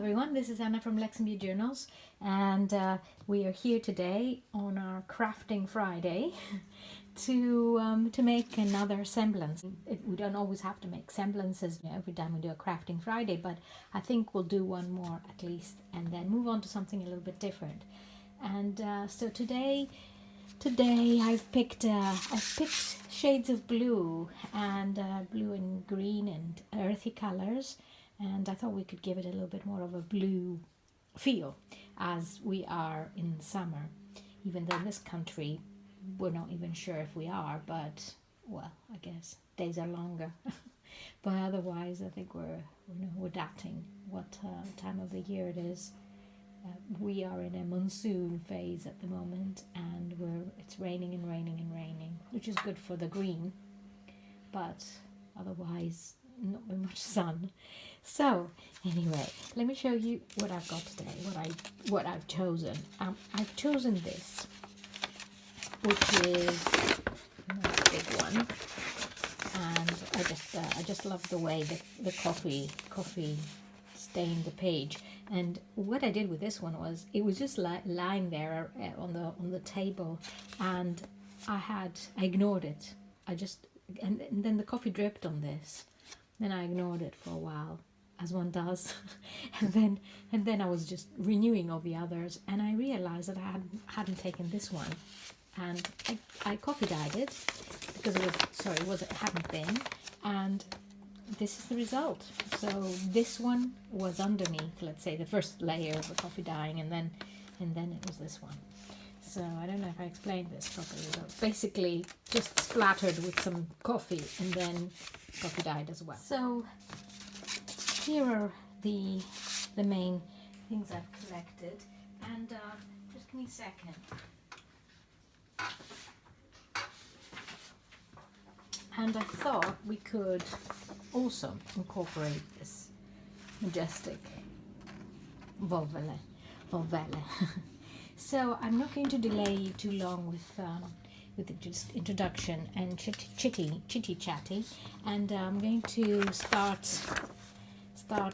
everyone, this is Anna from Lexingby Journals, and we are here today on our Crafting Friday to make another semblance. We don't always have to make semblances every time we do a Crafting Friday, but I think we'll do one more at least and then move on to something a little bit different. And so today I've picked shades of blue and blue and green and earthy colors, and I thought we could give it a little bit more of a blue feel as we are in summer, even though in this country we're not even sure if we are, but well, I guess days are longer. But otherwise I think we're adapting what time of the year it is. We are in a monsoon phase at the moment, and it's raining and raining and raining, which is good for the green, but otherwise not very much sun. So anyway, let me show you what I've got today, what I've chosen. I've chosen this, which is a big one, and I just love the way the coffee stained the page. And what I did with this one was, it was just lying there on the table, and I ignored it. And then the coffee dripped on this. Then I ignored it for a while, as one does, and then I was just renewing all the others, and I realized that I hadn't taken this one, and I coffee dyed it because it hadn't been, and this is the result. So this one was underneath, let's say, the first layer of the coffee dyeing, and then it was this one. So I don't know if I explained this properly, but basically just splattered with some coffee and then coffee dyed as well. So here are the main things I've collected, and just give me a second. And I thought we could also incorporate this majestic volvelle. So I'm not going to delay you too long with the just introduction and chitty chatty, and I'm going to start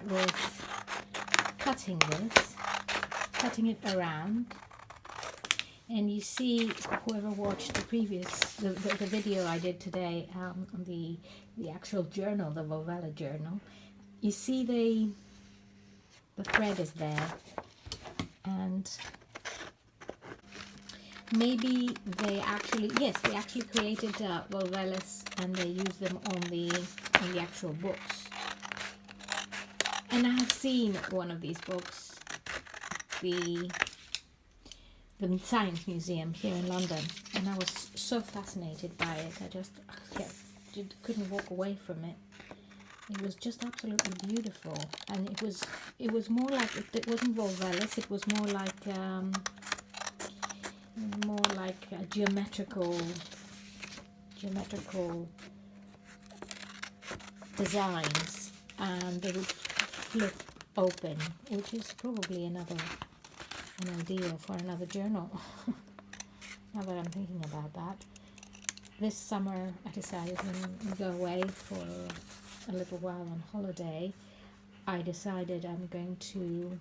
with cutting it around. And you see, whoever watched the video I did today on the actual journal, the Volvelle journal, you see the thread is there, and maybe they actually created Volvelles, and they used them on the actual books. And I have seen one of these books, the Science Museum here in London, and I was so fascinated by it. I just couldn't walk away from it. It was just absolutely beautiful, and it was more like, it wasn't Volvelles, it was more like a geometrical designs, and they would flip open, which is probably an idea for another journal. Now that I'm thinking about that, this summer I decided, when we go away for a little while on holiday, I decided I'm going to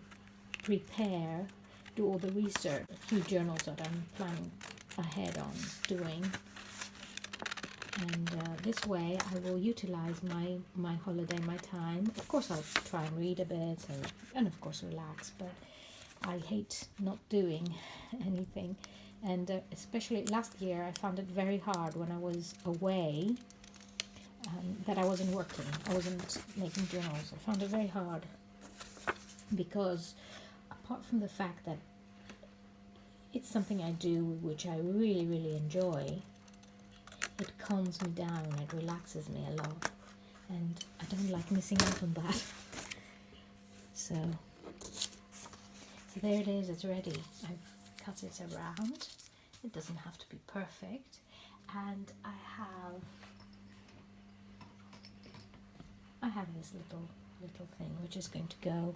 do all the research, a few journals that I'm planning ahead on doing, and this way I will utilize my holiday, my time. Of course I'll try and read a bit and of course relax, but I hate not doing anything, and especially last year I found it very hard when I was away, that I wasn't working, I wasn't making journals. I found it very hard because, apart from the fact that it's something I do which I really, really enjoy, it calms me down, it relaxes me a lot, and I don't like missing out on that. So there it is, it's ready. I've cut it around. It doesn't have to be perfect. And I have this little thing which is going to go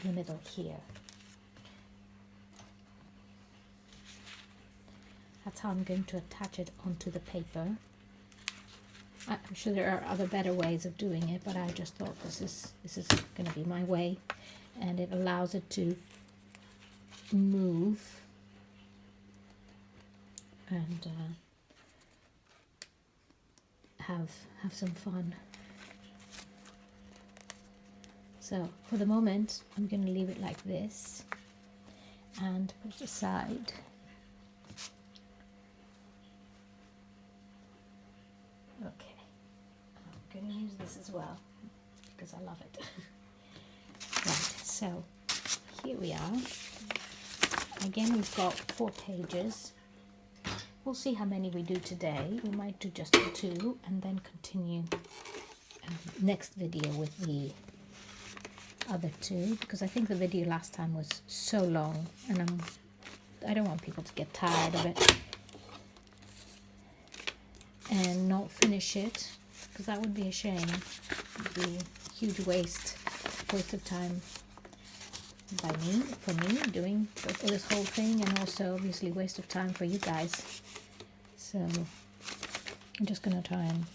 in the middle here. That's how I'm going to attach it onto the paper. I'm sure there are other better ways of doing it, but I just thought this is going to be my way. and it allows it to move and have some fun. So for the moment, I'm going to leave it like this and put it aside. Okay, I'm going to use this as well because I love it. Right, so here we are. Again, we've got 4 pages. We'll see how many we do today. We might do just the 2 and then continue next video with the other 2, because I think the video last time was so long and I don't want people to get tired of it and not finish it, because that would be a shame. It would be a huge waste of time for me doing this whole thing, and also obviously waste of time for you guys. So I'm just gonna try and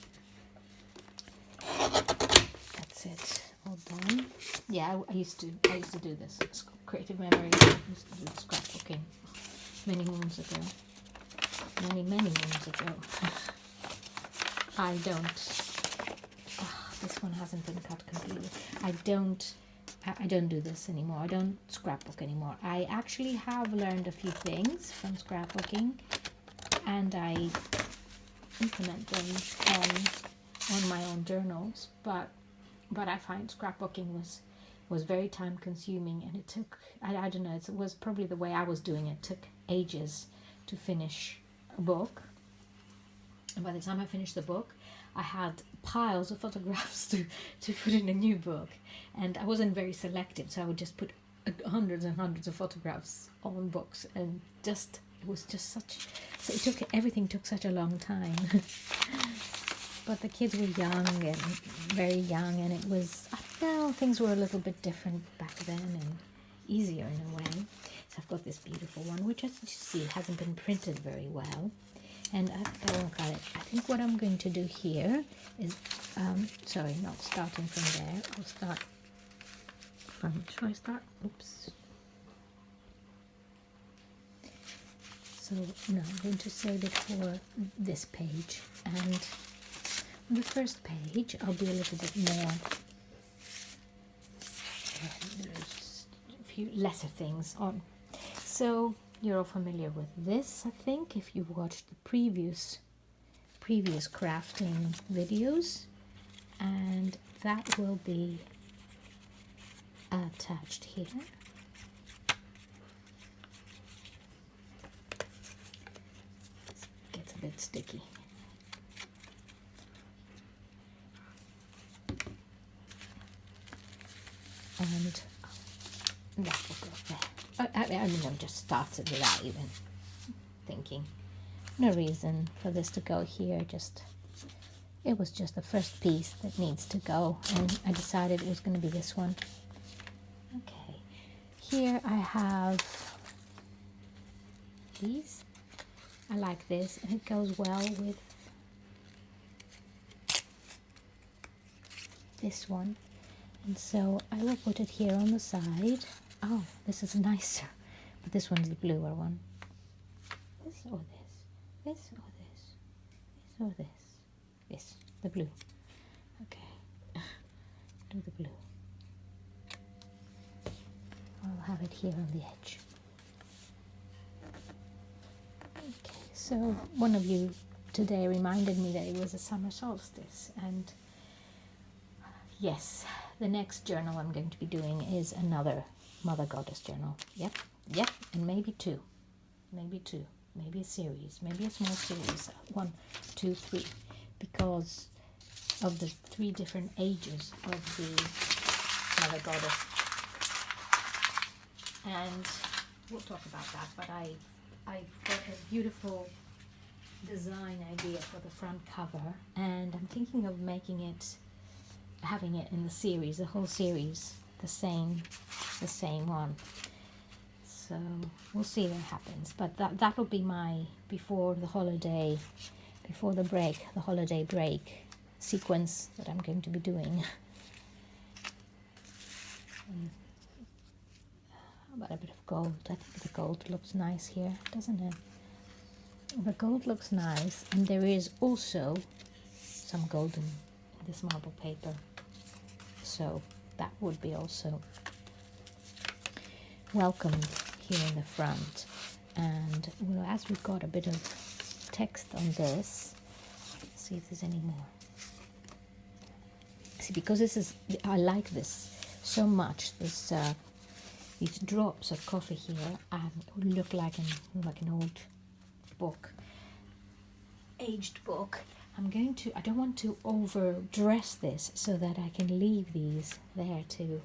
that's it, all done. Yeah, I used to do this. It's creative memory. I used to do scrapbooking many moons ago. Many moons ago. I don't. This one hasn't been cut completely. I don't do this anymore. I don't scrapbook anymore. I actually have learned a few things from scrapbooking, and I implement them on my own journals. But I find scrapbooking was very time consuming, and it took, I don't know, it was probably the way I was doing it. It took ages to finish a book, and by the time I finished the book, I had piles of photographs to put in a new book, and I wasn't very selective, so I would just put hundreds and hundreds of photographs on books, and it was just such, so everything took such a long time. But the kids were young, and very young, and it was, I don't know, things were a little bit different back then and easier in a way. So I've got this beautiful one, which, as you see, hasn't been printed very well. And I won't cut it. I think what I'm going to do here is, sorry, not starting from there. I'll start from, shall I start? Oops. So no, I'm going to save it for this page. And on the first page, I'll be a little bit more, there's a few lesser things on. So you're all familiar with this, I think, if you've watched the previous crafting videos, and that will be attached here. It gets a bit sticky. And that will go there. I mean, I've just started without even thinking. No reason for this to go here, it was just the first piece that needs to go, and I decided it was going to be this one. Okay, here I have these. I like this, and it goes well with this one, and so I will put it here on the side. Oh, this is nicer, but this one's the bluer one. This or this? This or this? This or this? This, the blue. Okay, do the blue. I'll have it here on the edge. Okay, so one of you today reminded me that it was a summer solstice, and yes, the next journal I'm going to be doing is another Mother Goddess journal. Yep, and maybe two, maybe a series, maybe a small series, 1, 2, 3, because of the 3 different ages of the Mother Goddess. And we'll talk about that, but I've got a beautiful design idea for the front cover, and I'm thinking of having it in the series, the whole series, the same one. So we'll see what happens, but that'll be my before the holiday break sequence that I'm going to be doing. but a bit of gold. I think the gold looks nice here, doesn't it? The gold looks nice, and there is also some gold in this marble paper, so that would be also welcomed here in the front. And well, as we've got a bit of text on this, let's see if there's any more. See, because this is, I like this so much, this these drops of coffee here look like an old book, aged book. I don't want to overdress this, so that I can leave these there to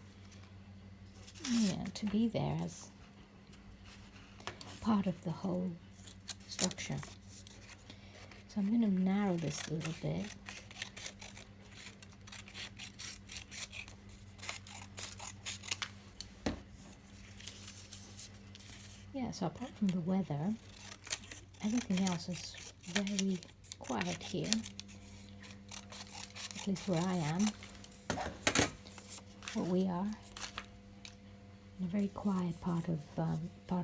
be there as part of the whole structure. So I'm going to narrow this a little bit. Yeah, so apart from the weather, everything else is very quiet here, at least where I am, where we are, in a very quiet part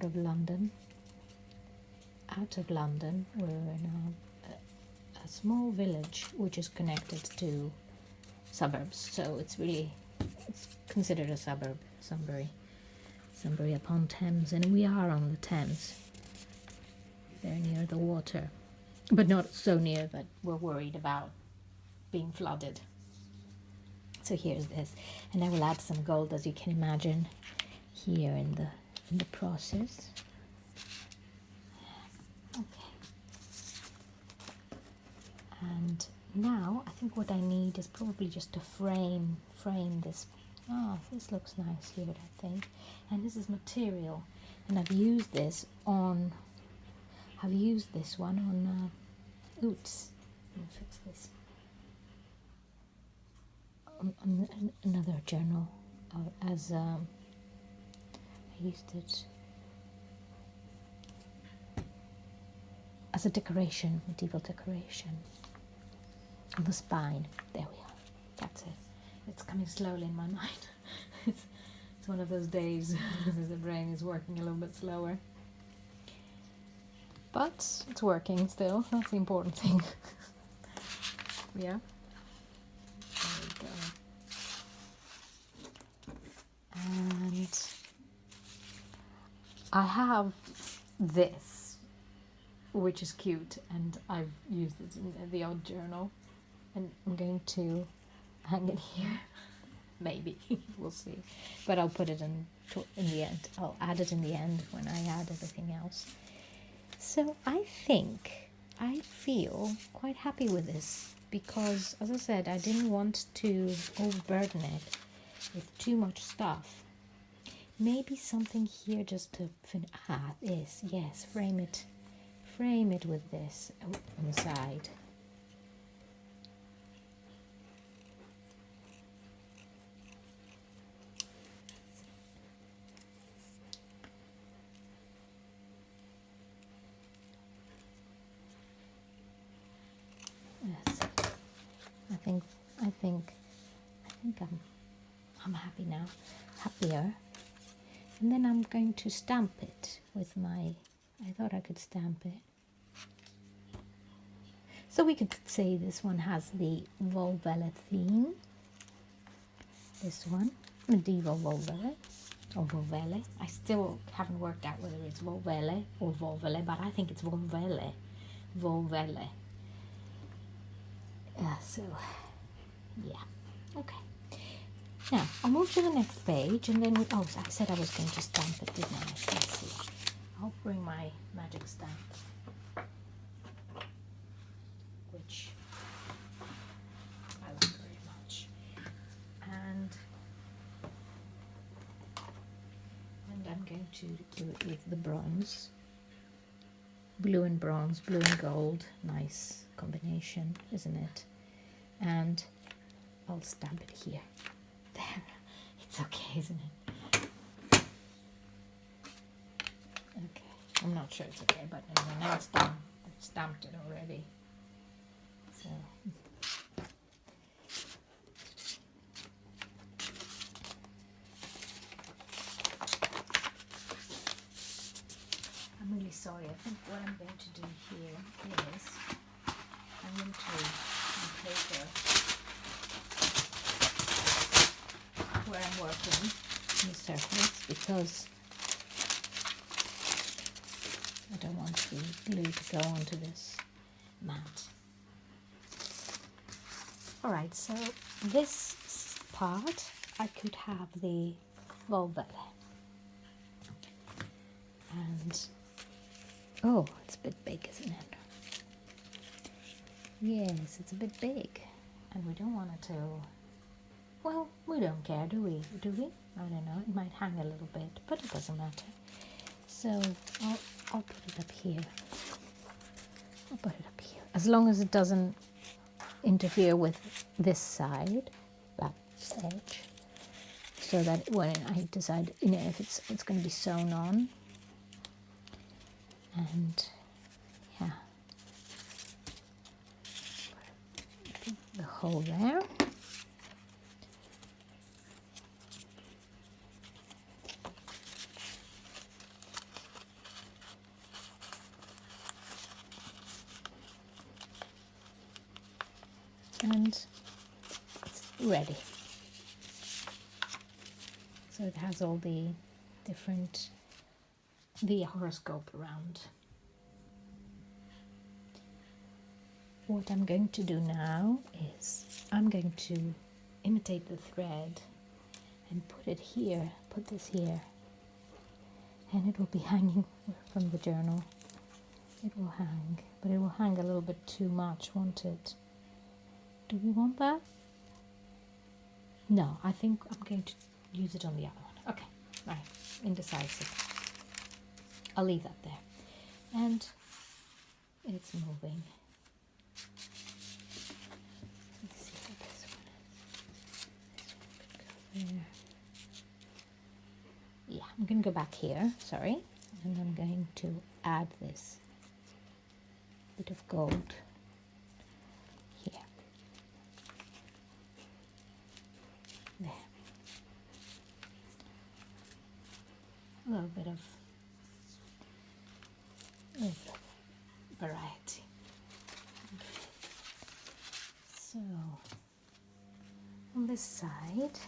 of London. Out of London, we're in a small village which is connected to suburbs, so it's considered a suburb, Sunbury upon Thames, and we are on the Thames, very near the water, but not so near that we're worried about being flooded. So here's this, and I will add some gold, as you can imagine, here in the process. Okay. And now I think what I need is probably just to frame this. Ah, this looks nice here, I think. And this is material, and I've used this one on oops, let me fix this, on another journal, as I used it as a decoration, medieval decoration, on the spine. There we are, that's it. It's coming slowly in my mind. It's one of those days where the brain is working a little bit slower. But it's working still, that's the important thing. Yeah. There we go. And I have this, which is cute, and I've used it in the odd journal, and I'm going to hang it here. Maybe, we'll see, but I'll put it in the end. I'll add it in the end when I add everything else. So I feel quite happy with this, because, as I said, I didn't want to overburden it with too much stuff. Maybe something here just to yes, frame it with this on the side. Yes, I think I'm happy now, happier. And then I'm going to stamp it with I thought I could stamp it. So we could say this one has the Volvelle theme. This one, medieval Volvelle, or Volvelle. I still haven't worked out whether it's Volvelle or Volvelle, but I think it's Volvelle. Volvelle. So, yeah, okay. Now, I'll move to the next page, and then I said I was going to stamp it, didn't I? Let's see. I'll bring my magic stamp, which I like very much. And I'm going to do it with the bronze. Blue and bronze, blue and gold. Nice combination, isn't it? And I'll stamp it here. There. It's okay, isn't it? Okay. I'm not sure it's okay, but anyway, now it's done. I've stamped it already. So. sorry, I think what I'm going to do here is I'm going to on paper where I'm working in the surface, because I don't want the glue to go onto this mat. Alright, so this part I could have the velvet. And oh, it's a bit big, isn't it? Yes, it's a bit big, and we don't want it to, well, we don't care, do we? Do we? I don't know, it might hang a little bit, but it doesn't matter. So I'll put it up here. I'll put it up here. As long as it doesn't interfere with this side, that edge, so that when I decide, you know, if it's going to be sewn on. And yeah, the hole there. And it's ready. So it has all the different, the horoscope around. What I'm going to do now is I'm going to imitate the thread and put it here, put this here, and it will be hanging from the journal. It will hang, but it will hang a little bit too much, won't it? Do we want that? No, I think I'm going to use it on the other one. Okay, right, indecisive. I'll leave that there. And it's moving. Let's see what this one is. This one could go there. Yeah, I'm going to go back here, sorry. And I'm going to add this bit of gold here. There. A little bit of variety. Okay. So on this side,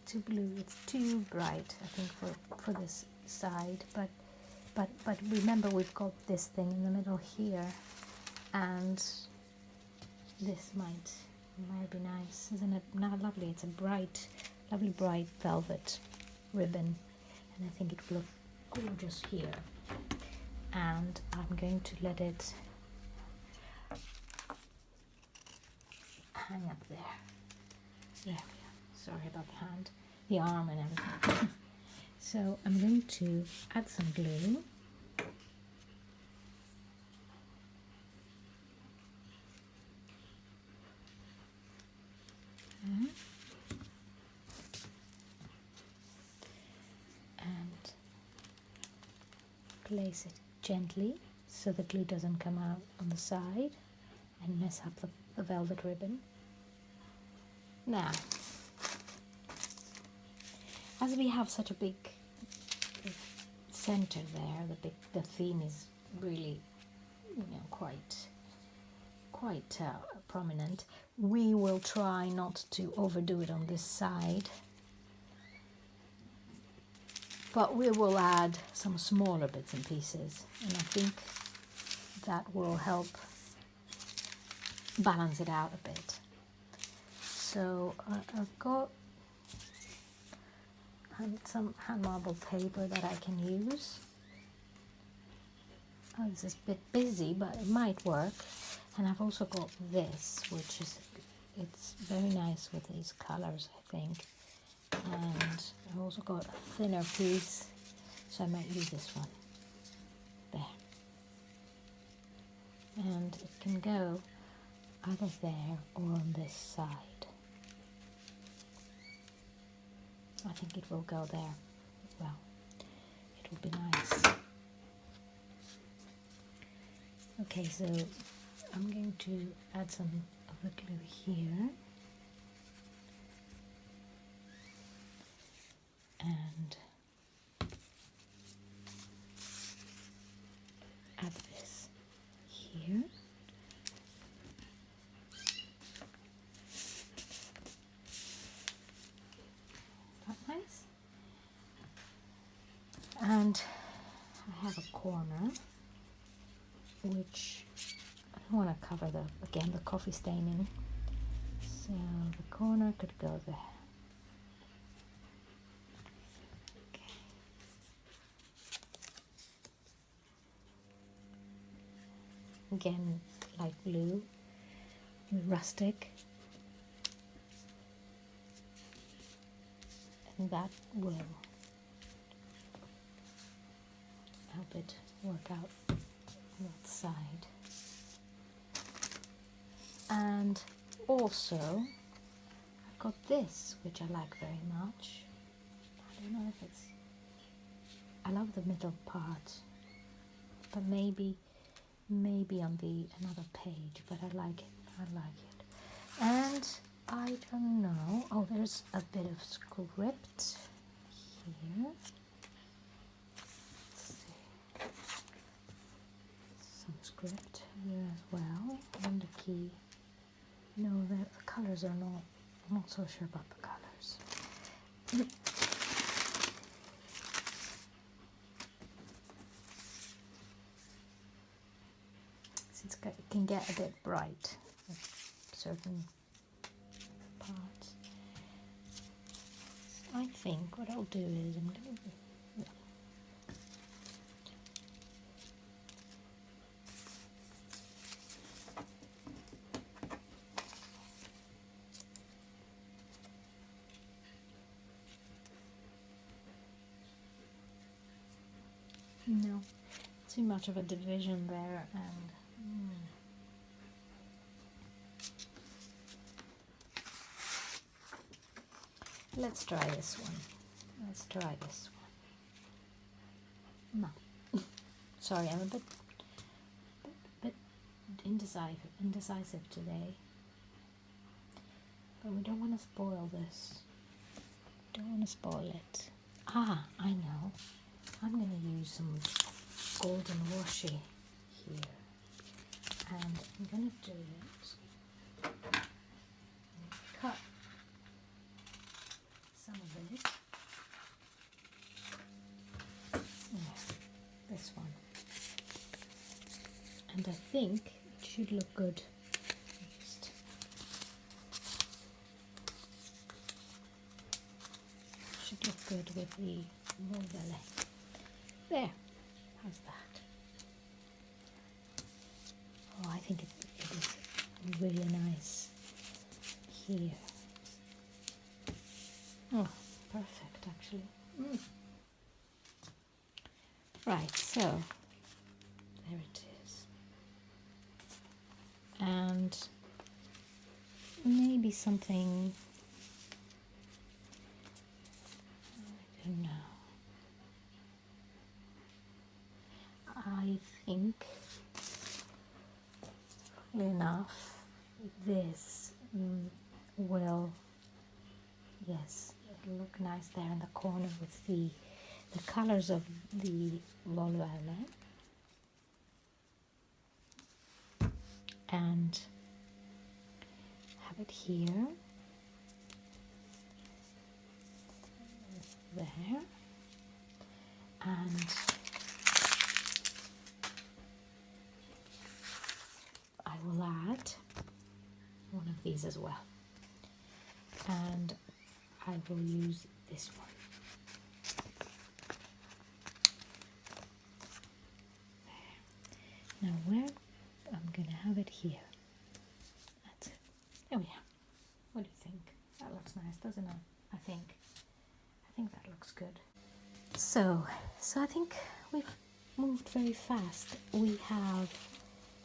too blue. It's too bright, I think, for this side. But remember, we've got this thing in the middle here, and this might be nice, isn't it? Not lovely. It's a bright, lovely bright velvet ribbon, and I think it will look gorgeous here. And I'm going to let it hang up there. There we go. Sorry about the hand, the arm and everything. So I'm going to add some glue. And place it gently so the glue doesn't come out on the side and mess up the velvet ribbon. Now, as we have such a big center there, the theme is really, you know, quite prominent. We will try not to overdo it on this side, but we will add some smaller bits and pieces, and I think that will help balance it out a bit. So I've got some hand marbled paper that I can use. Oh, this is a bit busy, but it might work. And I've also got this, which is, it's very nice with these colors, I think. And I've also got a thinner piece, so I might use this one. There. And it can go either there or on this side. I think it will go there. Well, it will be nice. Okay, so I'm going to add some of the glue here. And And I have a corner which I don't want to cover the coffee staining, so the corner could go there. Okay. Again, light blue, rustic, and that will help it work out that side. And also I've got this, which I like very much. I don't know if it's, I love the middle part, but maybe on the another page, but I like it. And I don't know, oh, there's a bit of script here. Some script here as well, and the key. No, the colors are not, I'm not so sure about the colors. It can get a bit bright at certain parts. I think what I'll do is I'm going to... No, too much of a division there, and let's try this one. No, sorry, I'm a bit indecisive today, but we don't want to spoil this. Don't want to spoil it. Ah, I know. I'm going to use some golden washi here, and I'm going to do it. Cut some of it. Yeah, this one. And I think it should look good. Should look good with the overlay. There, how's that? Oh, I think it is really nice here. Oh, perfect actually. Right, so there it is. And maybe something, I don't know. I think, enough, this will, yes, it'll look nice there in the corner with the colors of the voile, and have it here, there, and I will add one of these as well, and I will use this one. Now where I'm gonna have it here. That's it. There we are. What do you think? That looks nice, doesn't it? I think that looks good. So I think we've moved very fast. We have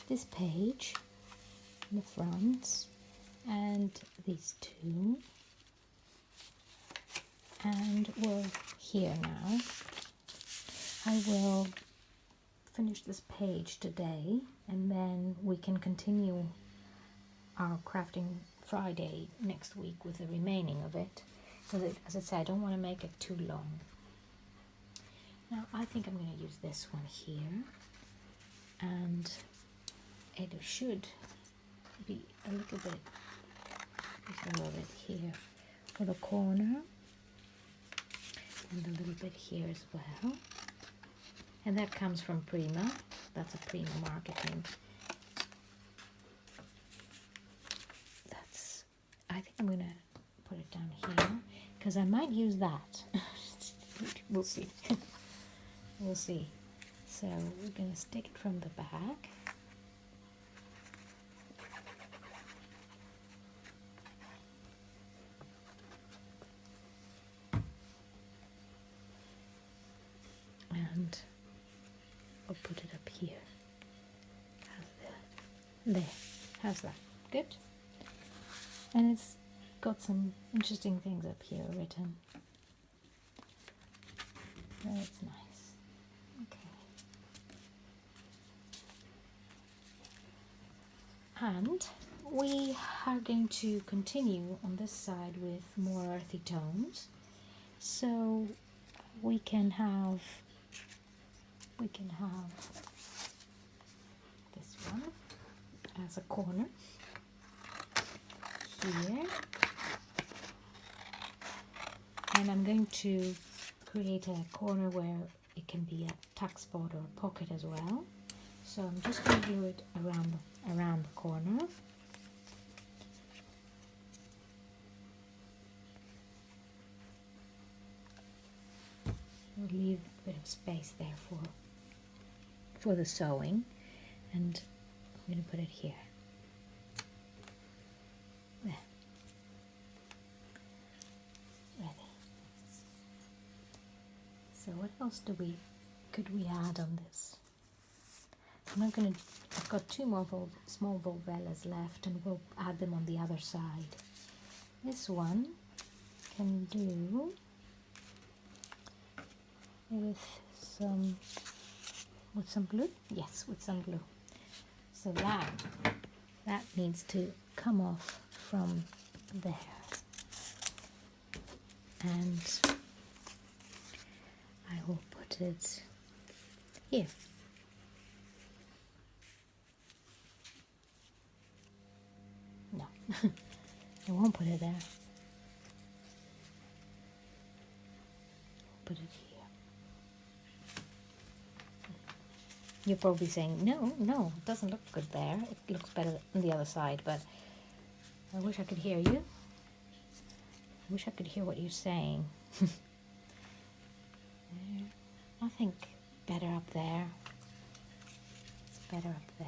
this page in the front and these two, and we're here now. I will finish this page today, and then we can continue our crafting Friday next week with the remaining of it, because as I said, I don't want to make it too long. Now I think I'm going to use this one here, and it should be a little bit here for the corner, and a little bit here as well. And that comes from Prima. That's a Prima marketing. I think I'm gonna put it down here because I might use that. We'll see. We'll see. So we're gonna stick it from the back. And I'll put it up here. There. How's that? Good? And it's got some interesting things up here written. That's nice. Okay. And we are going to continue on this side with more earthy tones. So we can have this one as a corner here, and I'm going to create a corner where it can be a tuck spot or a pocket as well. So I'm just going to do it around the corner. We'll leave a bit of space there for the sewing, and I'm going to put it here. There. Ready. So what else could we add on this? I've got two more small volvellas left, and we'll add them on the other side. This one can do with some glue. Yes, with some glue. So that needs to come off from there, and I will put it here. No, I won't put it there. Put it here. You're probably saying, no, it doesn't look good there. It looks better on the other side, but I wish I could hear you. I wish I could hear what you're saying. I think better up there. It's better up there.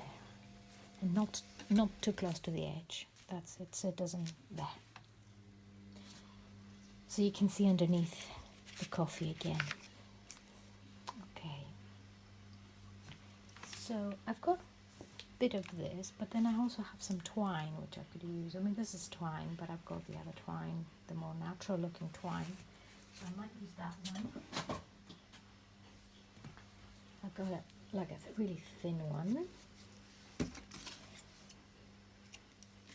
And not too close to the edge. That's it, so it doesn't, there. So you can see underneath the coffee again. Okay. So I've got a bit of this, but then I also have some twine which I could use. I mean, this is twine, but I've got the other twine, the more natural looking twine. So I might use that one. I've got like a really thin one.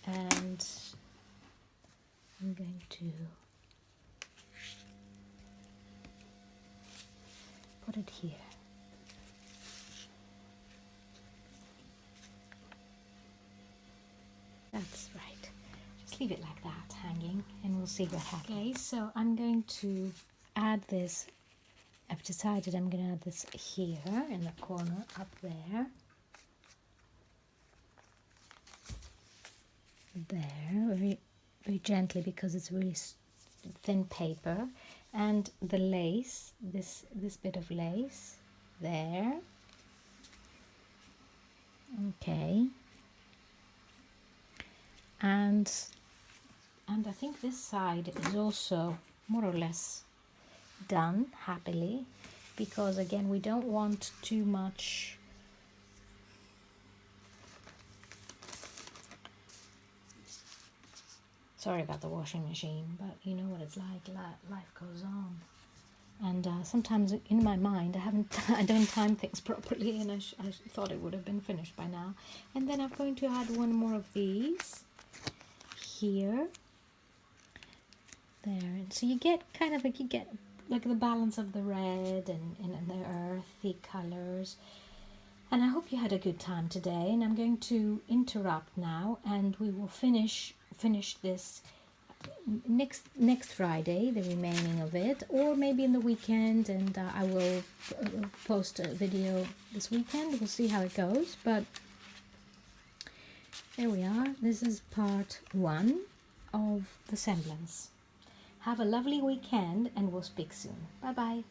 And I'm going to put it here. That's right. Just leave it like that, hanging, and we'll see what happens. Okay, so I'm going to add this. I've decided I'm going to add this here in the corner up there. There, very, very gently, because it's really thin paper. And the lace, this bit of lace there. Okay. And I think this side is also more or less done happily, because again we don't want too much sorry about the washing machine, but you know what it's like, life goes on, and sometimes in my mind I don't time things properly, and I thought it would have been finished by now. And then I'm going to add one more of these here, there, and so you get kind of like the balance of the red and the earthy colors. And I hope you had a good time today, and I'm going to interrupt now, and we will finish this next Friday, the remaining of it, or maybe in the weekend, and I will post a video this weekend. We'll see how it goes, but there we are. This is part 1 of the Semblance. Have a lovely weekend, and we'll speak soon. Bye bye.